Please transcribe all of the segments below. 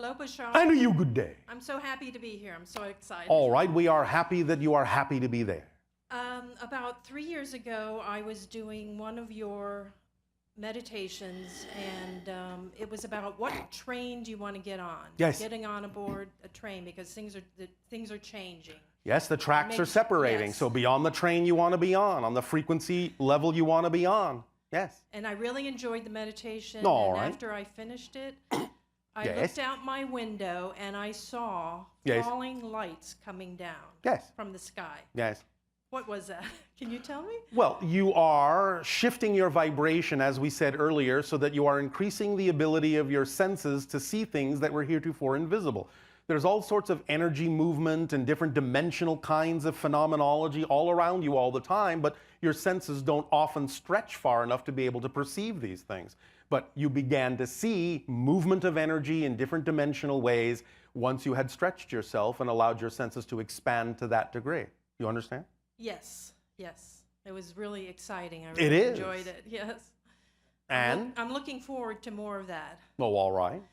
Hello, Bashar. And you good day. I'm so happy to be here. I'm so excited. All right, we are happy that you are happy to be there. About 3 years ago, I was doing one of your meditations, and it was about what train do you want to get on? Yes. Getting on aboard a train because things are changing. Yes, the tracks are separating. Yes. So be on the train you want to be on the frequency level you want to be on. Yes. And I really enjoyed the meditation. All and right. after I finished it, I Yes. looked out my window and I saw Yes. falling lights coming down Yes. from the sky. Yes. What was that? Can you tell me? Well, you are shifting your vibration, as we said earlier, so that you are increasing the ability of your senses to see things that were heretofore invisible. There's all sorts of energy movement and different dimensional kinds of phenomenology all around you all the time, but your senses don't often stretch far enough to be able to perceive these things. But you began to see movement of energy in different dimensional ways once you had stretched yourself and allowed your senses to expand to that degree. You understand? Yes, yes. It was really exciting. I It really is. enjoyed it. Yes. And? I'm looking forward to more of that. Oh, all right.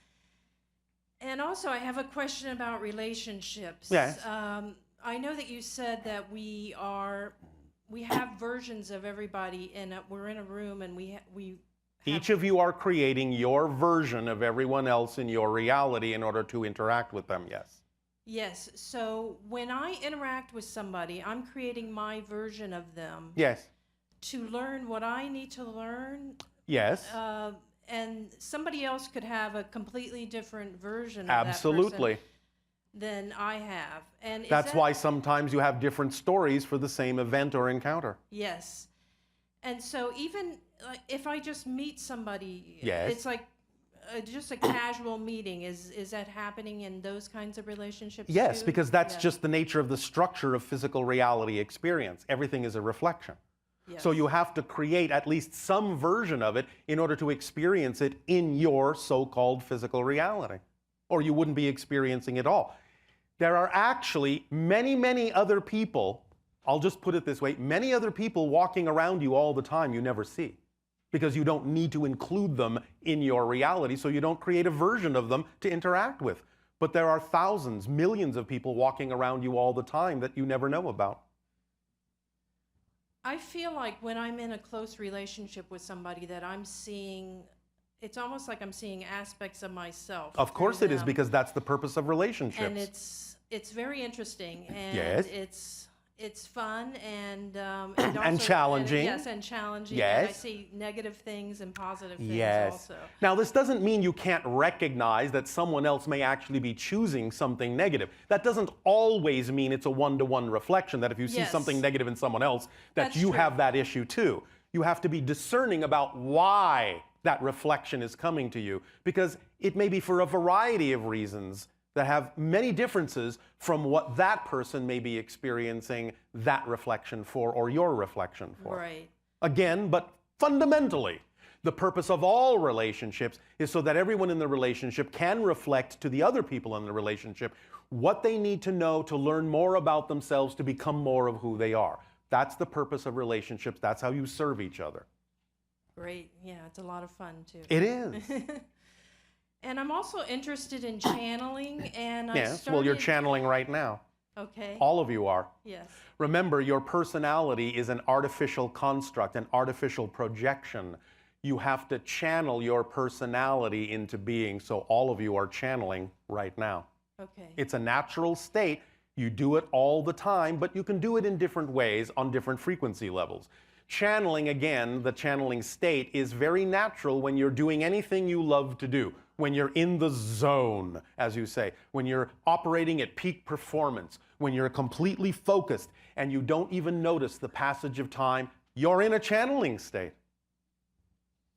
And also, I have a question about relationships. Yes. I know that you said that we have versions of everybody, and we're in a room, and we Each of you are creating your version of everyone else in your reality in order to interact with them, yes. Yes. So when I interact with somebody, I'm creating my version of them. Yes. To learn what I need to learn. Yes. And somebody else could have a completely different version of Absolutely. that person than I have. And That's why sometimes you have different stories for the same event or encounter. Yes. And so even if I just meet somebody, Yes. it's like just a casual meeting. Is that happening in those kinds of relationships Yes, too? because that's Yeah. just the nature of the structure of physical reality experience. Everything is a reflection. Yes. So you have to create at least some version of it in order to experience it in your so-called physical reality, or you wouldn't be experiencing it all. There are actually many, many other people, I'll just put it this way, many other people walking around you all the time you never see, because you don't need to include them in your reality, so you don't create a version of them to interact with. But there are thousands, millions of people walking around you all the time that you never know about. I feel like when I'm in a close relationship with somebody that I'm seeing, it's almost like I'm seeing aspects of myself. Of course through it is, them. because that's the purpose of relationships. And it's very interesting, and Yes. it's fun and And challenging. Yes, and challenging. Yes. And I see negative things and positive things Yes. also. Now, this doesn't mean you can't recognize that someone else may actually be choosing something negative. That doesn't always mean it's a one-to-one reflection, that if you see Yes. something negative in someone else, that That's you true. have that issue too. You have to be discerning about why that reflection is coming to you, because it may be for a variety of reasons that have many differences from what that person may be experiencing that reflection for, or your reflection for. Right. Again, but fundamentally, the purpose of all relationships is so that everyone in the relationship can reflect to the other people in the relationship what they need to know to learn more about themselves to become more of who they are. That's the purpose of relationships. That's how you serve each other. Great. Yeah, it's a lot of fun too. It is. And I'm also interested in channeling, and Yes, well, you're channeling right now. Okay. All of you are. Yes. Remember, your personality is an artificial construct, an artificial projection. You have to channel your personality into being, so all of you are channeling right now. Okay. It's a natural state. You do it all the time, but you can do it in different ways on different frequency levels. Channeling, again, the channeling state is very natural when you're doing anything you love to do, when you're in the zone, as you say, when you're operating at peak performance, when you're completely focused and you don't even notice the passage of time, you're in a channeling state.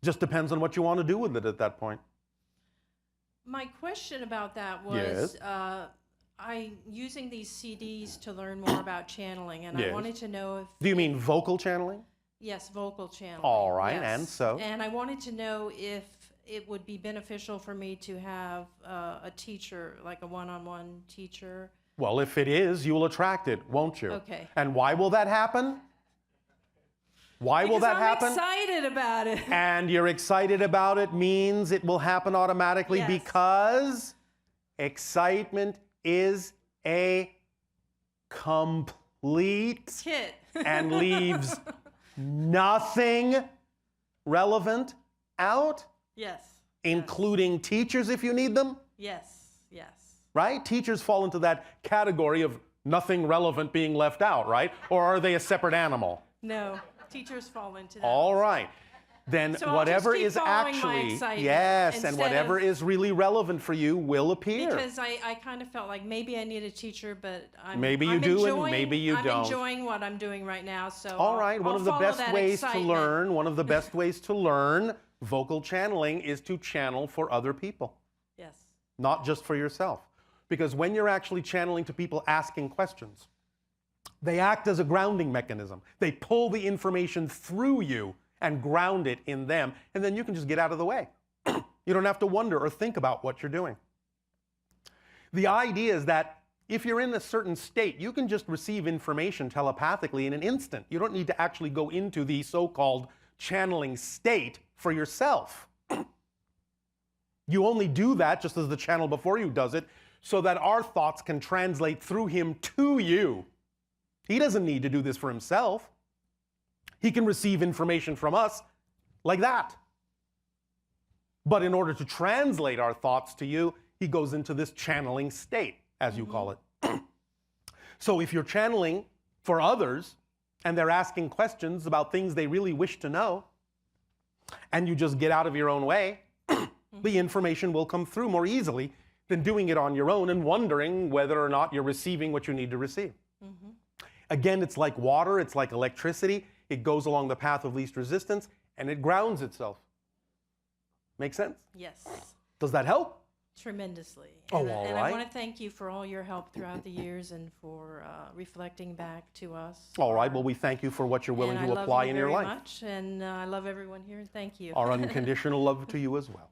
Just depends on what you want to do with it at that point. My question about that was, Yes. I'm using these CDs to learn more about channeling, and I Yes. wanted to know if... Do you mean vocal channeling? Yes, vocal channeling. All right, yes. and so? And I wanted to know if it would be beneficial for me to have a teacher, like a one-on-one teacher. Well, if it is, you'll attract it, won't you? Okay. And why will that happen? Why will that happen? Because I'm excited about it. And you're excited about it means it will happen automatically Yes. because Excitement is a complete Kit. and leaves nothing relevant out, Yes. including teachers if you need them, Yes. Yes. right? Teachers fall into that category of nothing relevant being left out, right? Or are they a separate animal? No. Teachers fall into that. All right. Then So I'll whatever just keep is following my actually, excitement yes, and instead whatever of- is really relevant for you will appear. Because I kind of felt like maybe I need a teacher, but Maybe you do and maybe you don't. I'm enjoying what I'm doing right now, so All right, one I'll of the follow best that ways to excitement. learn, one of the best ways to learn vocal channeling is to channel for other people, Yes. not just for yourself. Because when you're actually channeling to people asking questions, they act as a grounding mechanism. They pull the information through you and ground it in them, and then you can just get out of the way. You don't have to wonder or think about what you're doing. The idea is that if you're in a certain state, you can just receive information telepathically in an instant. You don't need to actually go into the so-called channeling state for yourself. You only do that, just as the channel before you does it, so that our thoughts can translate through him to you. He doesn't need to do this for himself. He can receive information from us like that. But in order to translate our thoughts to you, he goes into this channeling state, as you call it. So if you're channeling for others and they're asking questions about things they really wish to know, and you just get out of your own way, the information will come through more easily than doing it on your own and wondering whether or not you're receiving what you need to receive. Again, it's like water, it's like electricity. It goes along the path of least resistance and it grounds itself. Make sense? Yes. Does that help? Tremendously. Oh, and, all and right. I want to thank you for all your help throughout the years and for reflecting back to us. All right, well, we thank you for what you're willing And to I apply love you in your very life. much, and I love everyone here, and thank you. Our unconditional love to you as well.